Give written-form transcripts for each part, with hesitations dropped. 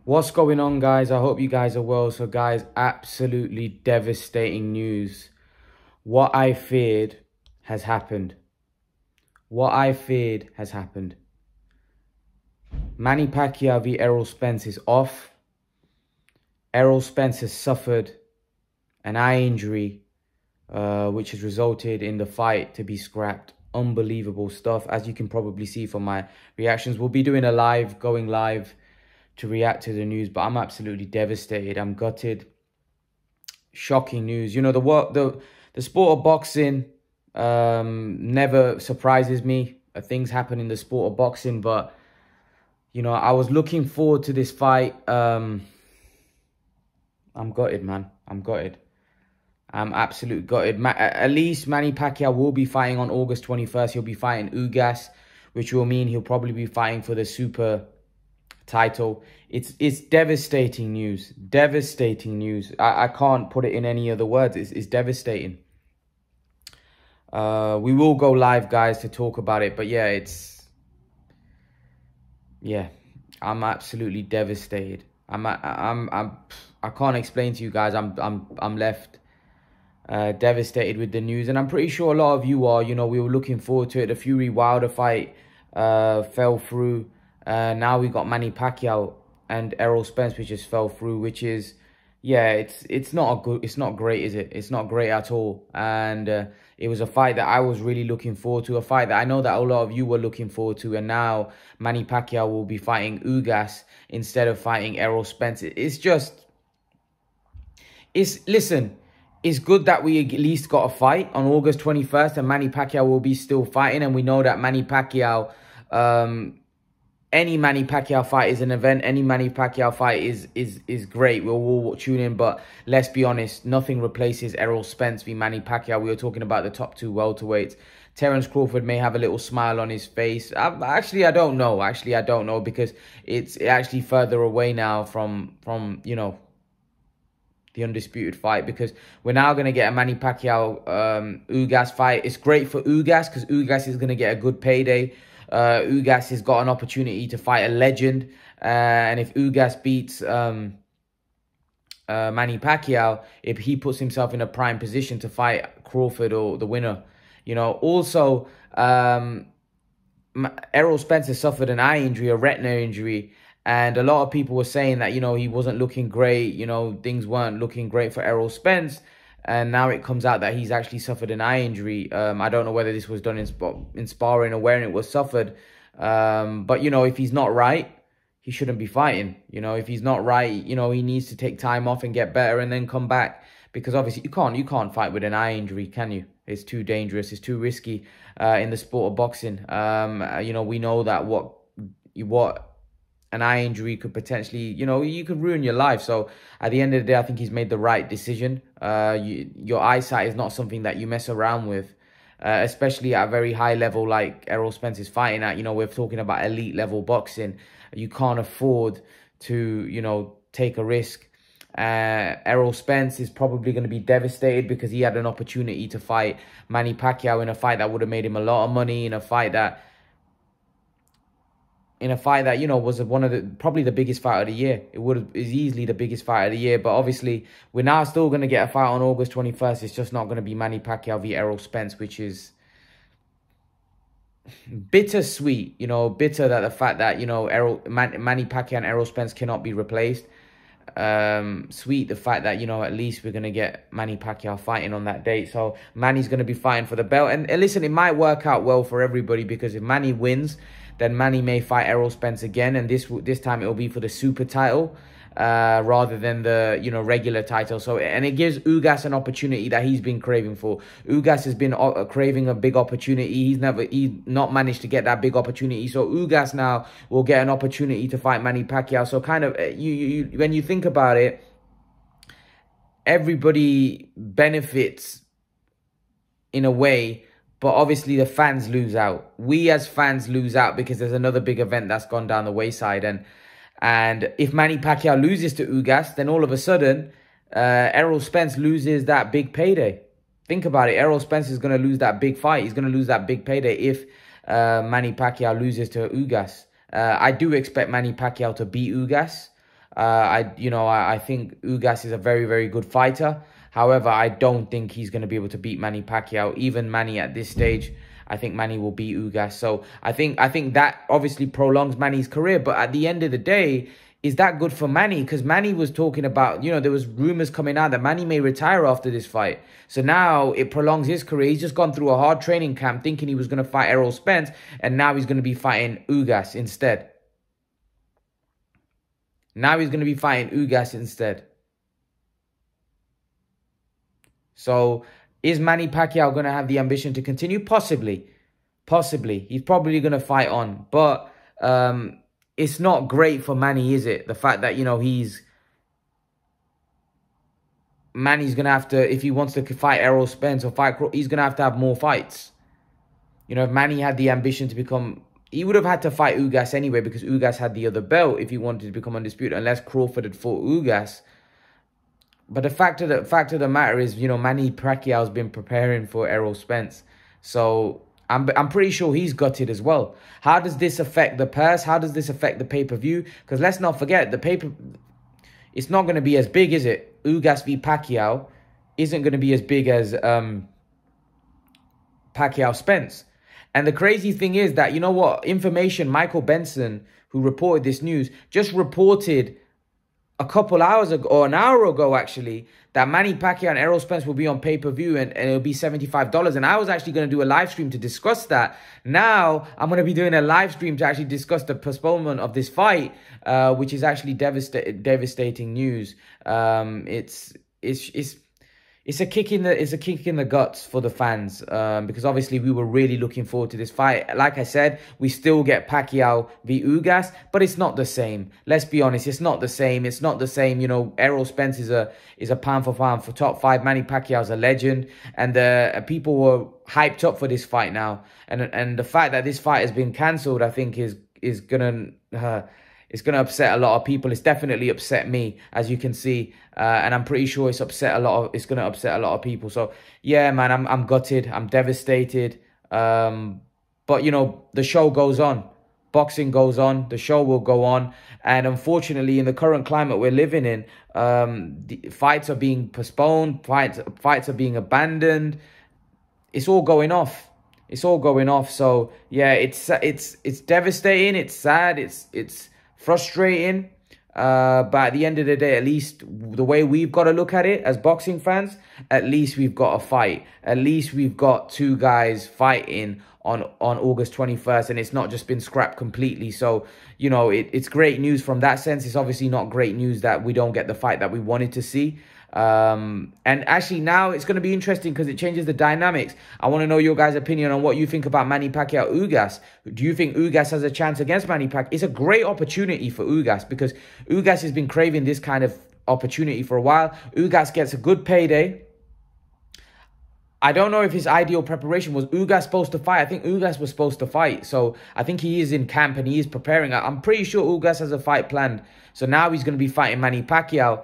What's going on, guys? I hope you guys are well. So, guys, absolutely devastating news. What I feared has happened. What I feared has happened. Manny Pacquiao v Errol Spence is off. Errol Spence has suffered an eye injury, which has resulted in the fight to be scrapped. Unbelievable stuff. As you can probably see from my reactions, we'll be doing going live to react to the news, but I'm absolutely devastated. I'm gutted. Shocking news. You know, the sport of boxing never surprises me. Things happen in the sport of boxing, but you know, I was looking forward to this fight. I'm gutted, man. I'm gutted. I'm absolutely gutted. At least Manny Pacquiao will be fighting on August 21st. He'll be fighting Ugas, which will mean he'll probably be fighting for the super title. It's devastating news. Devastating news. I can't put it in any other words. It's devastating. We will go live, guys, to talk about it. But yeah, I'm absolutely devastated. I can't explain to you guys. I'm left devastated with the news, and I'm pretty sure a lot of you are. You know, we were looking forward to it. The Fury Wilder fight fell through. Now we got Manny Pacquiao and Errol Spence, which just fell through, which is, yeah, it's not great, is it? It's not great at all. And it was a fight that I was really looking forward to, a fight that I know that a lot of you were looking forward to, and now Manny Pacquiao will be fighting Ugas instead of fighting Errol Spence. Listen, it's good that we at least got a fight on August 21st, and Manny Pacquiao will be still fighting, and we know that Manny Pacquiao, any Manny Pacquiao fight is an event. Any Manny Pacquiao fight is great. We'll tune in, but let's be honest, nothing replaces Errol Spence v Manny Pacquiao. We were talking about the top two welterweights. Terence Crawford may have a little smile on his face. Actually, I don't know. Actually, I don't know, because it's actually further away now from you know, the undisputed fight, because we're now going to get a Manny Pacquiao Ugas fight. It's great for Ugas because Ugas is going to get a good payday. Ugas has got an opportunity to fight a legend, and if Ugas beats Manny Pacquiao, if he puts himself in a prime position to fight Crawford or the winner, you know. Also, Errol Spence has suffered an eye injury, a retina injury, and a lot of people were saying that, you know, he wasn't looking great, you know, things weren't looking great for Errol Spence. And now it comes out that he's actually suffered an eye injury. I don't know whether this was done in sparring or where it was suffered. But, you know, if he's not right, he shouldn't be fighting. You know, if he's not right, you know, he needs to take time off and get better and then come back. Because obviously you can't fight with an eye injury, can you? It's too dangerous. It's too risky in the sport of boxing. You know, we know that what an eye injury could potentially, you know, you could ruin your life. So at the end of the day, I think he's made the right decision. Your eyesight is not something that you mess around with, especially at a very high level like Errol Spence is fighting at. You know, we're talking about elite level boxing. You can't afford to, you know, take a risk. Errol Spence is probably going to be devastated because he had an opportunity to fight Manny Pacquiao in a fight that would have made him a lot of money, in a fight that, you know, was probably the biggest fight of the year. Is easily the biggest fight of the year. But obviously, we're now still going to get a fight on August 21st. It's just not going to be Manny Pacquiao v Errol Spence, which is bittersweet. You know, bitter that the fact that, you know, Manny Pacquiao and Errol Spence cannot be replaced. Sweet the fact that, you know, at least we're going to get Manny Pacquiao fighting on that date. So Manny's going to be fighting for the belt. And listen, it might work out well for everybody, because if Manny wins, then Manny may fight Errol Spence again, and this time it will be for the super title rather than the, you know, regular title. So, and it gives Ugas an opportunity that he's been craving for. Ugas has been craving a big opportunity. He's not managed to get that big opportunity. So Ugas now will get an opportunity to fight Manny Pacquiao. So kind of when you think about it, everybody benefits in a way. But obviously the fans lose out. We as fans lose out because there's another big event that's gone down the wayside. And if Manny Pacquiao loses to Ugas, then all of a sudden, Errol Spence loses that big payday. Think about it. Errol Spence is going to lose that big fight. He's going to lose that big payday if Manny Pacquiao loses to Ugas. I do expect Manny Pacquiao to beat Ugas. I think Ugas is a very, very good fighter. However, I don't think he's going to be able to beat Manny Pacquiao. Even Manny at this stage, I think Manny will beat Ugas. So I think that obviously prolongs Manny's career. But at the end of the day, is that good for Manny? Because Manny was talking about, there was rumors coming out that Manny may retire after this fight. So now it prolongs his career. He's just gone through a hard training camp thinking he was going to fight Errol Spence. And now he's going to be fighting Ugas instead. Now he's going to be fighting Ugas instead. So is Manny Pacquiao going to have the ambition to continue? Possibly. Possibly. He's probably going to fight on. But it's not great for Manny, is it? The fact that, Manny's going to have to, if he wants to fight Errol Spence or fight, he's going to have more fights. If Manny had the ambition to become, he would have had to fight Ugas anyway because Ugas had the other belt if he wanted to become undisputed, unless Crawford had fought Ugas. But the fact of the matter is, Manny Pacquiao has been preparing for Errol Spence. So I'm pretty sure he's gutted as well. How does this affect the purse? How does this affect the pay-per-view? Because let's not forget, it's not going to be as big, is it? Ugas v Pacquiao isn't going to be as big as Pacquiao Spence. And the crazy thing is that, Michael Benson, who reported this news, just reported a couple hours ago, or an hour ago actually, that Manny Pacquiao and Errol Spence will be on pay-per-view and it'll be $75. And I was actually going to do a live stream to discuss that. Now I'm going to be doing a live stream to actually discuss the postponement of this fight, which is actually devastating news. It's a kick in the guts for the fans, because obviously we were really looking forward to this fight. Like I said, we still get Pacquiao v Ugas, but it's not the same. Let's be honest, it's not the same. It's not the same. Errol Spence is a pound for pound for top 5. Manny Pacquiao is a legend, and people were hyped up for this fight now. And the fact that this fight has been cancelled, I think, is gonna. It's going to upset a lot of people. It's definitely upset me, as you can see. And I'm pretty sure it's going to upset a lot of people. So, yeah, man, I'm gutted. I'm devastated. But, the show goes on. Boxing goes on. The show will go on. And unfortunately, in the current climate we're living in, the fights are being postponed. Fights are being abandoned. It's all going off. It's all going off. So, yeah, it's devastating. It's sad. It's frustrating, but at the end of the day, at least the way we've got to look at it as boxing fans, at least we've got a fight. At least we've got two guys fighting on August 21st, and it's not just been scrapped completely. So, it's great news from that sense. It's obviously not great news that we don't get the fight that we wanted to see. And actually now it's going to be interesting because it changes the dynamics. I want to know your guys' opinion on what you think about Manny Pacquiao Ugas. Do you think Ugas has a chance against Manny Pacquiao? It's a great opportunity for Ugas because Ugas has been craving this kind of opportunity for a while. Ugas gets a good payday. I don't know if his ideal preparation was Ugas supposed to fight. I think Ugas was supposed to fight. So I think he is in camp and he is preparing. I'm pretty sure Ugas has a fight planned. So now he's going to be fighting Manny Pacquiao.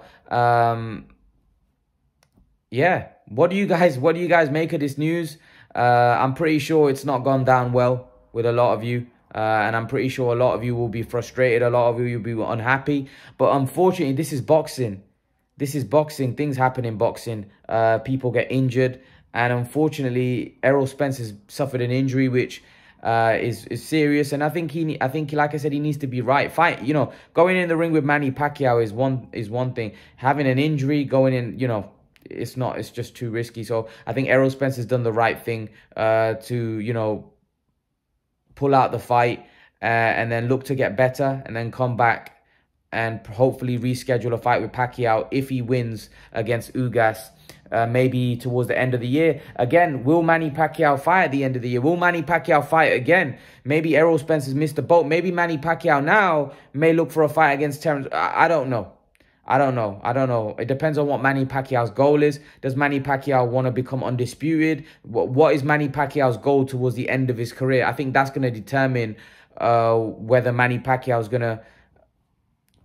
Yeah, what do you guys make of this news? I'm pretty sure it's not gone down well with a lot of you. And I'm pretty sure a lot of you will be frustrated. A lot of you will be unhappy. But unfortunately, this is boxing. This is boxing. Things happen in boxing. People get injured. And unfortunately, Errol Spence has suffered an injury, which is serious. And I think, like I said, he needs to be right. Going in the ring with Manny Pacquiao is one thing. Having an injury, going in, it's just too risky. So I think Errol Spence has done the right thing to, pull out the fight and then look to get better and then come back and hopefully reschedule a fight with Pacquiao if he wins against Ugas, maybe towards the end of the year. Again, will Manny Pacquiao fight at the end of the year? Will Manny Pacquiao fight again? Maybe Errol Spence has missed the boat. Maybe Manny Pacquiao now may look for a fight against Terence. I don't know. I don't know. It depends on what Manny Pacquiao's goal is. Does Manny Pacquiao want to become undisputed? What is Manny Pacquiao's goal towards the end of his career? I think that's going to determine whether Manny Pacquiao's going to...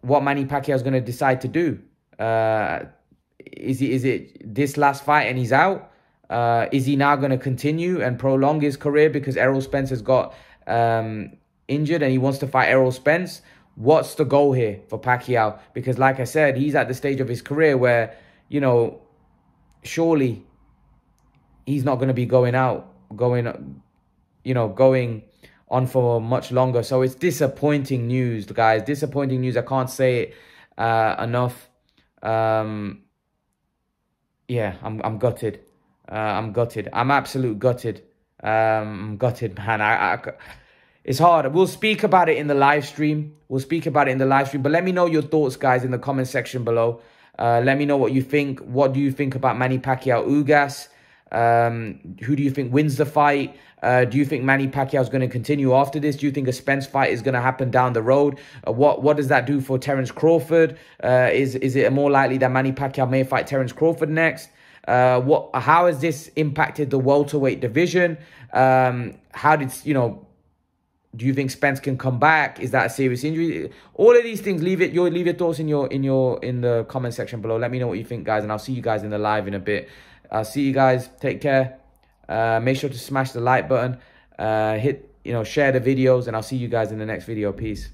what Manny Pacquiao's going to decide to do. Is it this last fight and he's out? Is he now going to continue and prolong his career because Errol Spence has got injured and he wants to fight Errol Spence? what's the goal here for Pacquiao? Because like I said, he's at the stage of his career where, you know, surely he's not going to be going on for much longer. So it's disappointing news, guys. Disappointing news. I can't say it enough. Yeah, I'm gutted. I'm gutted. I'm absolute gutted. I'm gutted, man. It's hard. We'll speak about it in the live stream. But let me know your thoughts, guys, in the comment section below. Let me know what you think. What do you think about Manny Pacquiao Ugas? Who do you think wins the fight? Do you think Manny Pacquiao is going to continue after this? Do you think a Spence fight is going to happen down the road? What does that do for Terence Crawford? Is it more likely that Manny Pacquiao may fight Terence Crawford next? How has this impacted the welterweight division? How did, you know, do you think Spence can come back? Is that a serious injury? All of these things, leave your thoughts in the comment section below. Let me know what you think, guys, and I'll see you guys in the live in a bit. I'll see you guys. Take care. Make sure to smash the like button. Share the videos, and I'll see you guys in the next video. Peace.